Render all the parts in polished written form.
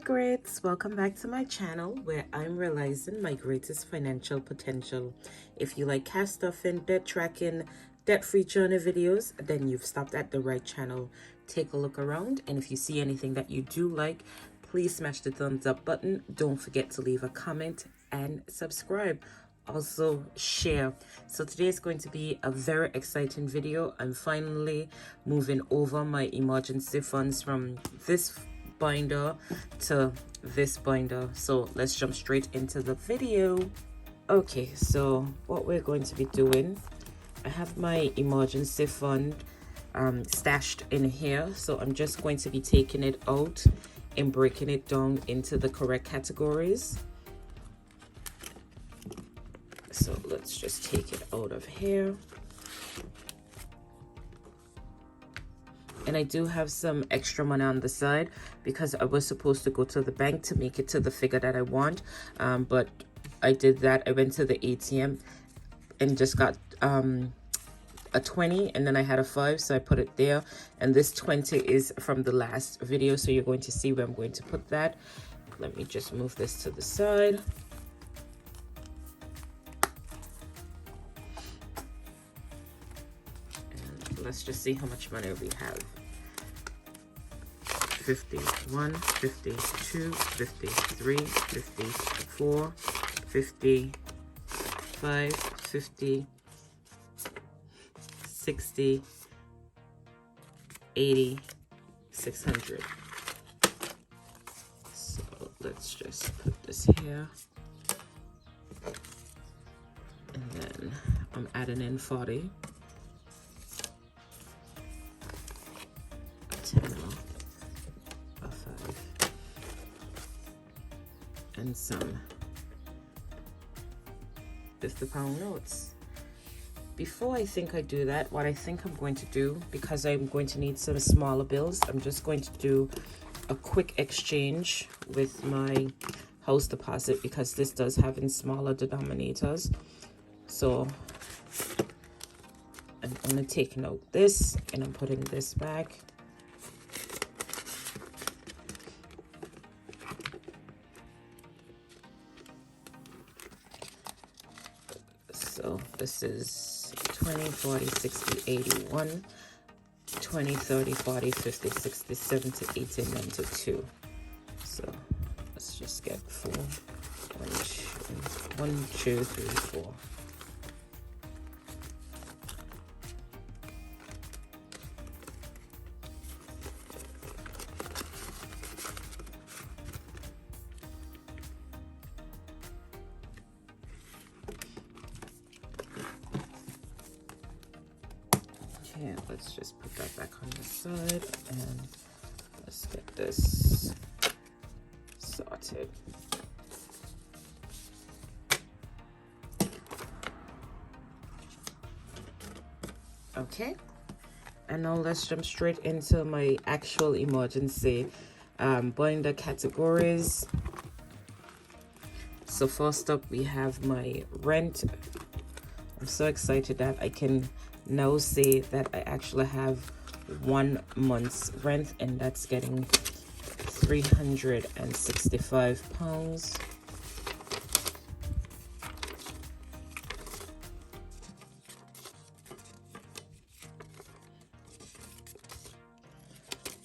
Greats, welcome back to my channel where I'm realizing my greatest financial potential. If you like cash stuffing, debt tracking, debt-free journey videos, then you've stopped at the right channel. Take a look around, and if you see anything that you do like, please smash the thumbs up button. Don't forget to leave a comment and subscribe. Also share. So today is going to be a very exciting video. I'm finally moving over my emergency funds from this binder to this binder, so let's jump straight into the video. Okay, so what we're going to be doing, I have my emergency fund stashed in here, so I'm just going to be taking it out and breaking it down into the correct categories. So let's just take it out of here. And I do have some extra money on the side because I was supposed to go to the bank to make it to the figure that I want. But I did that. I went to the ATM and just got a 20, and then I had a 5, so I put it there. And this 20 is from the last video, so you're going to see where I'm going to put that. Let me just move this to the side. And let's just see how much money we have. 51, 52, 53, 54, 55, 50, 60, 80, 600. So let's just put this here. And then I'm adding in 40. 10. And some £50 notes. Before I do that, what I think I'm going to do, because I'm going to need some smaller bills, I'm just going to do a quick exchange with my house deposit, because this does have in smaller denominators. So I'm only taking out this and I'm putting this back. So this is 20, 40, 60, 81, 20, 30, 40, 50, 60, 70, 80, 92. So let's just get 4. 1, 2, 3, 4. Okay, let's just put that back on the side and let's get this sorted. Okay, and now let's jump straight into my actual emergency binder categories. So first up, we have my rent. I'm so excited that I can now say that I actually have 1 month's rent, and that's getting £365.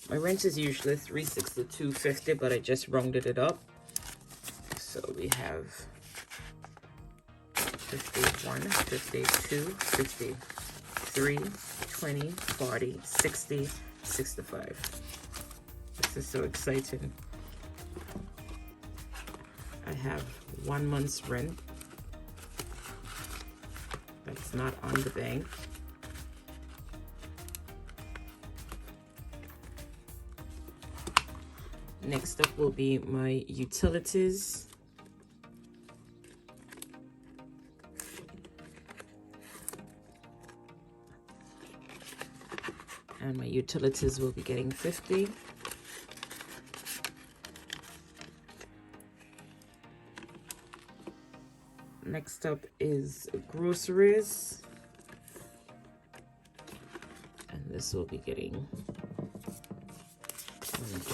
My rent is usually $360 to $250, but I just rounded it up. So we have 51, 52, 53, 20, 40, 60, 65. This is so exciting. I have 1 month's rent. That's not on the bank. Next up will be my utilities. And my utilities will be getting 50. Next up is groceries. And this will be getting 1,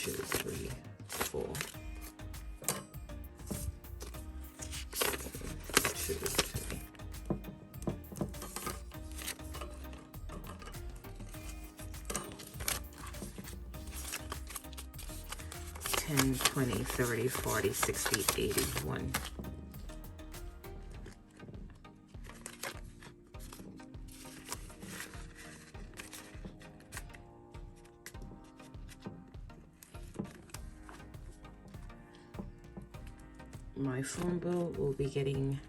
2, 3, 4, 2, 3. $10, $20, $30, $40, $60, $81. My phone bill will be getting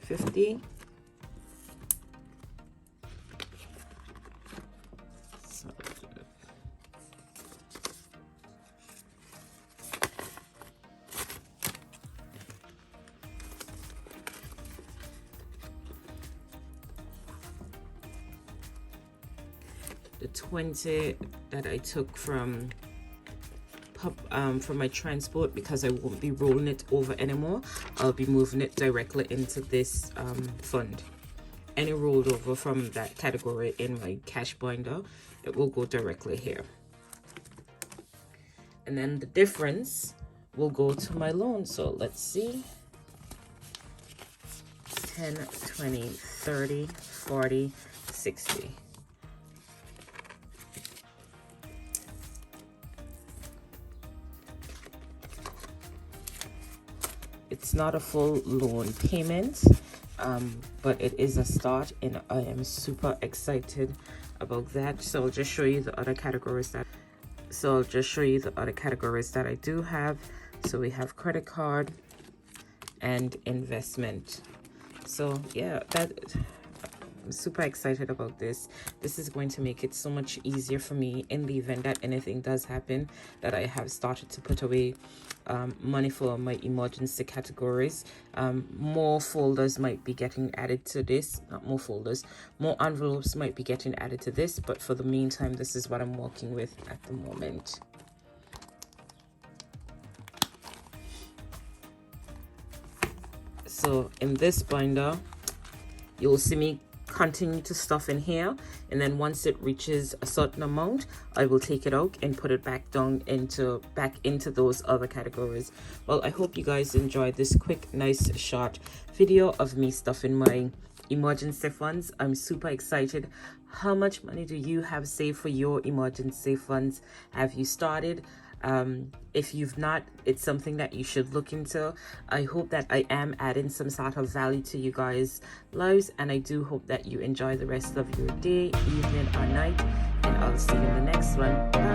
$50. So the 20 that I took from my transport, because I won't be rolling it over anymore, I'll be moving it directly into this fund. Any rolled over from that category in my cash binder, it will go directly here. And then the difference will go to my loan. So let's see, 10, 20, 30, 40, 60. It's not a full loan payment, but it is a start, and I am super excited about that. So I'll just show you the other categories that I do have. So we have credit card and investment. So yeah, I'm super excited about this. This is going to make it so much easier for me in the event that anything does happen, that I have started to put away money for my emergency categories. More folders might be getting added to this. Not more folders, more envelopes might be getting added to this, but for the meantime, this is what I'm working with at the moment. So in this binder, you'll see me continue to stuff in here, and then once it reaches a certain amount, I will take it out and put it back down into those other categories. Well, I hope you guys enjoyed this quick, nice, short video of me stuffing my emergency funds. I'm super excited. How much money do you have saved for your emergency funds? Have you started? If you've not, it's something that you should look into. I hope that I am adding some sort of value to you guys' lives, and I do hope that you enjoy the rest of your day, evening, or night, and I'll see you in the next one. Bye.